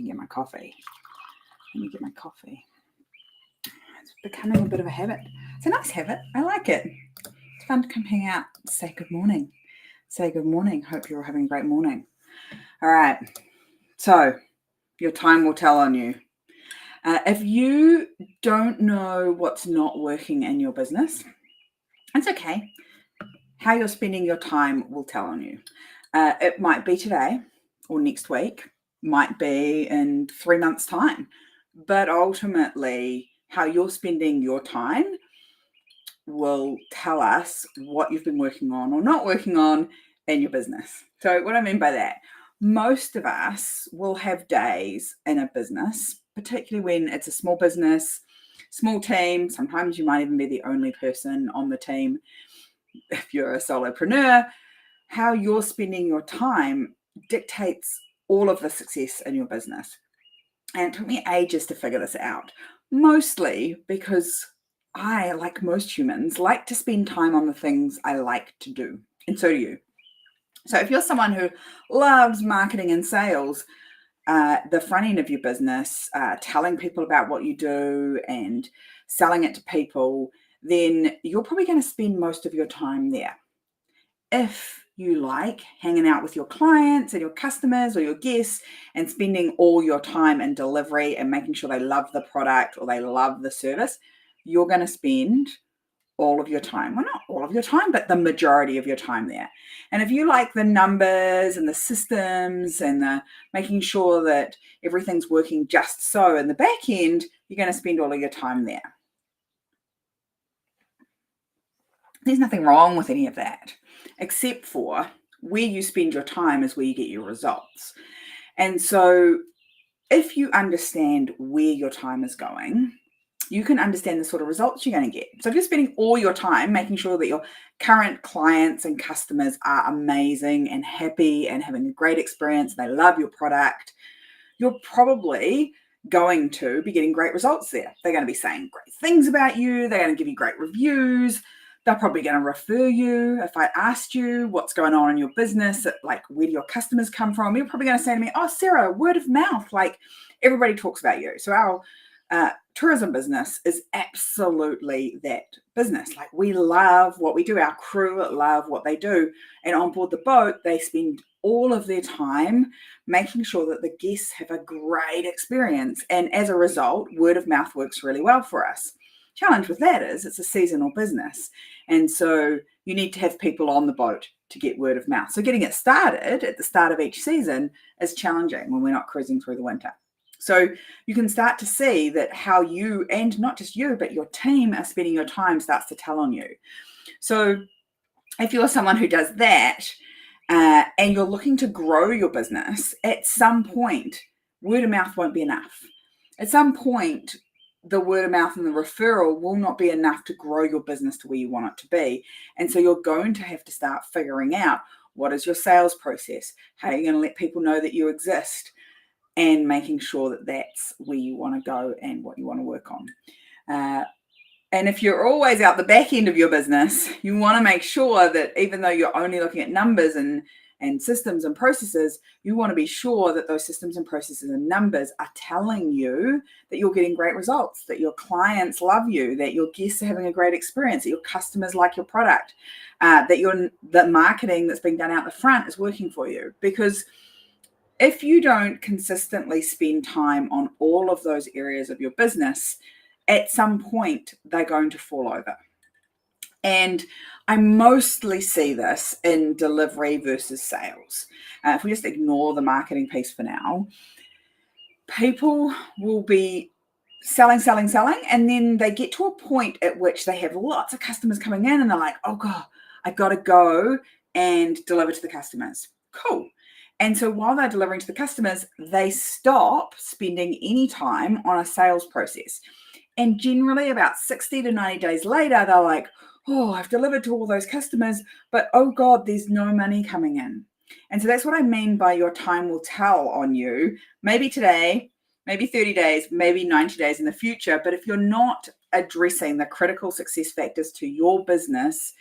get my coffee. It's becoming a bit of a habit. It's a nice habit. I like it. It's fun to come hang out, say good morning. Hope you're all having a great morning. All right. So your time will tell on you. If you don't know what's not working in your business, it's okay. How you're spending your time will tell on you. It might be today or next week, might be in 3 months' time, but ultimately how you're spending your time will tell us what you've been working on or not working on in your business. So what I mean by that, most of us will have days in a business, particularly when it's a small business, small team. Sometimes you might even be the only person on the team. If you're a solopreneur, how you're spending your time dictates all of the success in your business. And it took me ages to figure this out, mostly because I, like most humans, like to spend time on the things I like to do. And so do you. So if you're someone who loves marketing and sales, the front end of your business, telling people about what you do and selling it to people, then you're probably going to spend most of your time there. If you like hanging out with your clients and your customers or your guests and spending all your time in delivery and making sure they love the product or they love the service, you're going to spend all of your time. Well, not all of your time, but the majority of your time there. And if you like the numbers and the systems and the making sure that everything's working just so in the back end, you're going to spend all of your time there. There's nothing wrong with any of that, except for where you spend your time is where you get your results. And so if you understand where your time is going, you can understand the sort of results you're going to get. So if you're spending all your time making sure that your current clients and customers are amazing and happy and having a great experience, they love your product, you're probably going to be getting great results there. They're going to be saying great things about you. They're going to give you great reviews. They're probably going to refer you. If I asked you what's going on in your business, like where do your customers come from, you're probably going to say to me, oh, Sarah, word of mouth, like everybody talks about you. So our tourism business is absolutely that business. Like we love what we do. Our crew love what they do. And on board the boat, they spend all of their time making sure that the guests have a great experience. And as a result, word of mouth works really well for us. Challenge with that is it's a seasonal business. And so you need to have people on the boat to get word of mouth. So getting it started at the start of each season is challenging when we're not cruising through the winter. So you can start to see that how you, and not just you, but your team are spending your time starts to tell on you. So if you're someone who does that and you're looking to grow your business, at some point, word of mouth won't be enough. At some point, the word of mouth and the referral will not be enough to grow your business to where you want it to be. And so you're going to have to start figuring out what is your sales process? How are you going to let people know that you exist? And making sure that that's where you want to go and what you want to work on. And if you're always out the back end of your business, you want to make sure that even though you're only looking at numbers and systems and processes, you want to be sure that those systems and processes and numbers are telling you that you're getting great results, that your clients love you, that your guests are having a great experience, that your customers like your product, that the marketing that's being done out the front is working for you. Because if you don't consistently spend time on all of those areas of your business, at some point, they're going to fall over. And I mostly see this in delivery versus sales. If we just ignore the marketing piece for now, people will be selling, and then they get to a point at which they have lots of customers coming in and they're like, oh God, I got to go and deliver to the customers. Cool. And so while they're delivering to the customers, they stop spending any time on a sales process. And generally about 60 to 90 days later, they're like, oh, I've delivered to all those customers, but oh God, there's no money coming in. And so that's what I mean by your time will tell on you. Maybe today, maybe 30 days, maybe 90 days in the future. But if you're not addressing the critical success factors to your business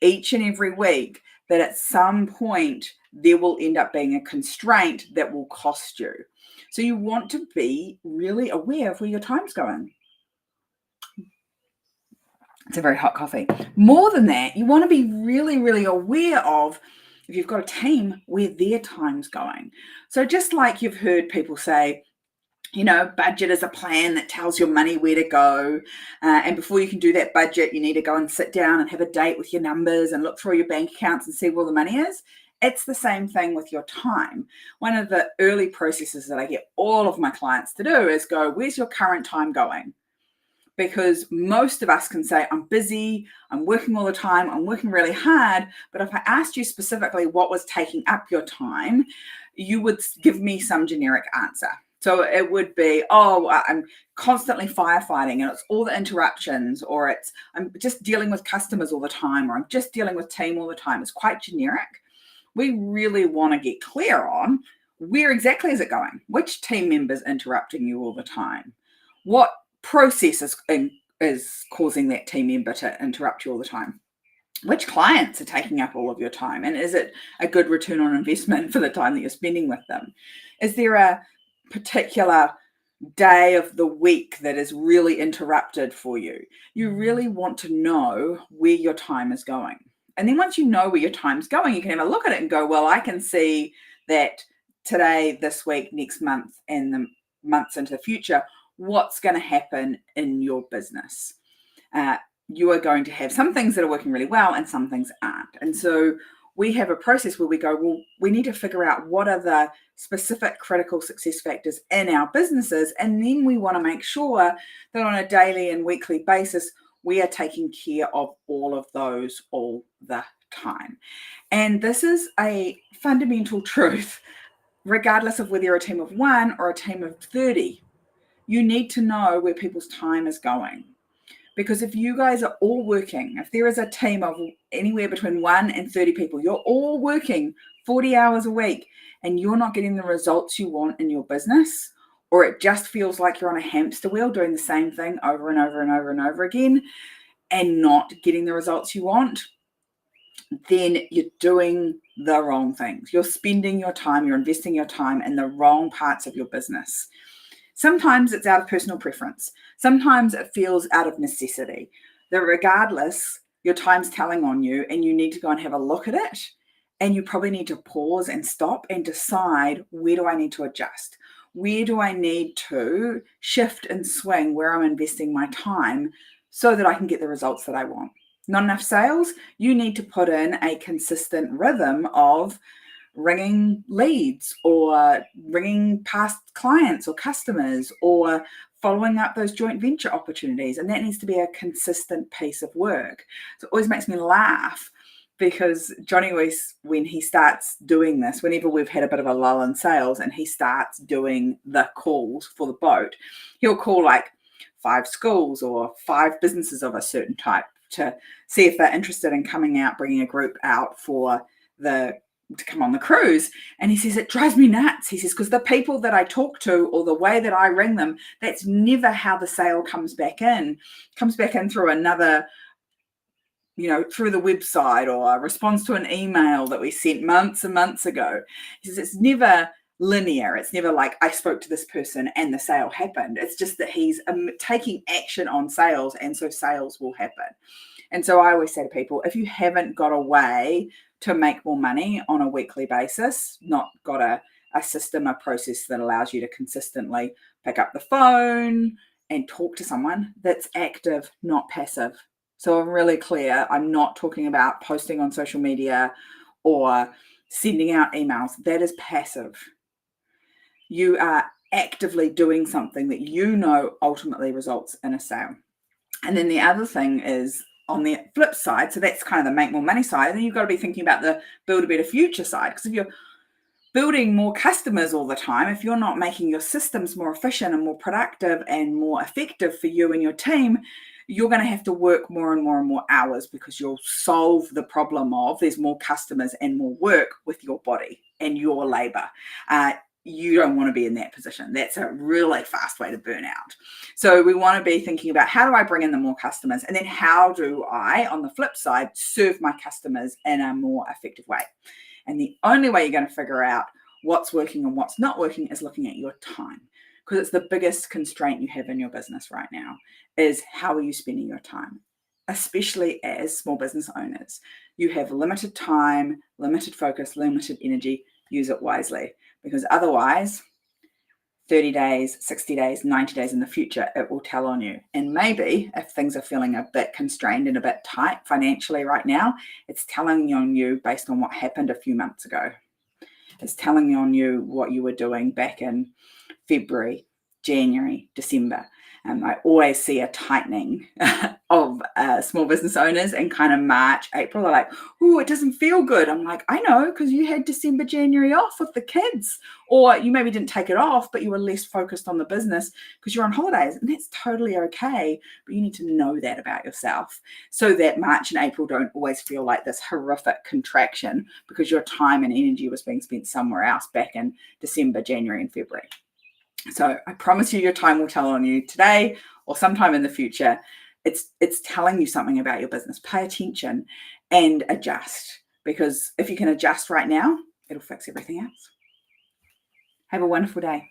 each and every week, that at some point there will end up being a constraint that will cost you. So you want to be really aware of where your time's going. It's a very hot coffee. More than that, you want to be really, really aware of, if you've got a team, where their time's going. So just like you've heard people say, budget is a plan that tells your money where to go. And before you can do that budget, you need to go and sit down and have a date with your numbers and look through your bank accounts and see where the money is. It's the same thing with your time. One of the early processes that I get all of my clients to do is go, where's your current time going? Because most of us can say, I'm busy, I'm working all the time, I'm working really hard. But if I asked you specifically what was taking up your time, you would give me some generic answer. So it would be, I'm constantly firefighting and it's all the interruptions, or I'm just dealing with customers all the time, or I'm just dealing with team all the time. It's quite generic. We really want to get clear on where exactly is it going? Which team member's interrupting you all the time? What process is causing that team member to interrupt you all the time? Which clients are taking up all of your time? And is it a good return on investment for the time that you're spending with them? Is there a particular day of the week that is really interrupted for you? You really want to know where your time is going. And then once you know where your time's going, you can have a look at it and go, well, I can see that today, this week, next month, and the months into the future, what's going to happen in your business. You are going to have some things that are working really well and some things aren't. And so we have a process where we go, well, we need to figure out what are the specific critical success factors in our businesses. And then we want to make sure that on a daily and weekly basis, we are taking care of all of those all the time. And this is a fundamental truth, regardless of whether you're a team of 1 or a team of 30. You need to know where people's time is going. Because if you guys are all working, if there is a team of anywhere between 1 and 30 people, you're all working 40 hours a week and you're not getting the results you want in your business, or it just feels like you're on a hamster wheel doing the same thing over and over and over and over again and not getting the results you want, then you're doing the wrong things. You're spending your time, you're investing your time in the wrong parts of your business. Sometimes it's out of personal preference. Sometimes it feels out of necessity. That regardless, your time's telling on you and you need to go and have a look at it. And you probably need to pause and stop and decide, where do I need to adjust? Where do I need to shift and swing where I'm investing my time so that I can get the results that I want? Not enough sales? You need to put in a consistent rhythm of ringing leads or ringing past clients or customers or following up those joint venture opportunities. And that needs to be a consistent piece of work. So it always makes me laugh because Johnny always, when he starts doing this, whenever we've had a bit of a lull in sales and he starts doing the calls for the boat, he'll call like 5 schools or 5 businesses of a certain type to see if they're interested in coming out, bringing a group out to come on the cruise. And he says, it drives me nuts. He says, because the people that I talk to or the way that I ring them, that's never how the sale comes back in. Comes back in through another, through the website or a response to an email that we sent months and months ago. He says, it's never linear. It's never like I spoke to this person and the sale happened. It's just that he's taking action on sales, and so sales will happen. And so I always say to people, if you haven't got a way to make more money on a weekly basis, not got a system, a process that allows you to consistently pick up the phone and talk to someone, that's active, not passive. So I'm really clear. I'm not talking about posting on social media or sending out emails. That is passive. You are actively doing something that ultimately results in a sale. And then the other thing is, on the flip side, so that's kind of the make more money side, and then you've got to be thinking about the build a better future side. Because if you're building more customers all the time, if you're not making your systems more efficient and more productive and more effective for you and your team, you're going to have to work more and more and more hours, because you'll solve the problem of there's more customers and more work with your body and your labor. You don't want to be in that position. That's a really fast way to burn out. So we want to be thinking about, how do I bring in the more customers? And then how do I, on the flip side, serve my customers in a more effective way? And the only way you're going to figure out what's working and what's not working is looking at your time, because it's the biggest constraint you have in your business right now is how are you spending your time, especially as small business owners. You have limited time, limited focus, limited energy. Use it wisely, because otherwise 30 days, 60 days, 90 days in the future, it will tell on you. And maybe if things are feeling a bit constrained and a bit tight financially right now, it's telling on you based on what happened a few months ago. It's telling on you what you were doing back in February, January, December. I always see a tightening of small business owners in kind of March, April. They're like, oh, it doesn't feel good. I'm like, I know, because you had December, January off with the kids. Or you maybe didn't take it off, but you were less focused on the business because you're on holidays. And that's totally okay. But you need to know that about yourself so that March and April don't always feel like this horrific contraction because your time and energy was being spent somewhere else back in December, January, and February. So I promise you your time will tell on you today or sometime in the future. It's telling you something about your business. Pay attention and adjust, because if you can adjust right now, it'll fix everything else. Have a wonderful day.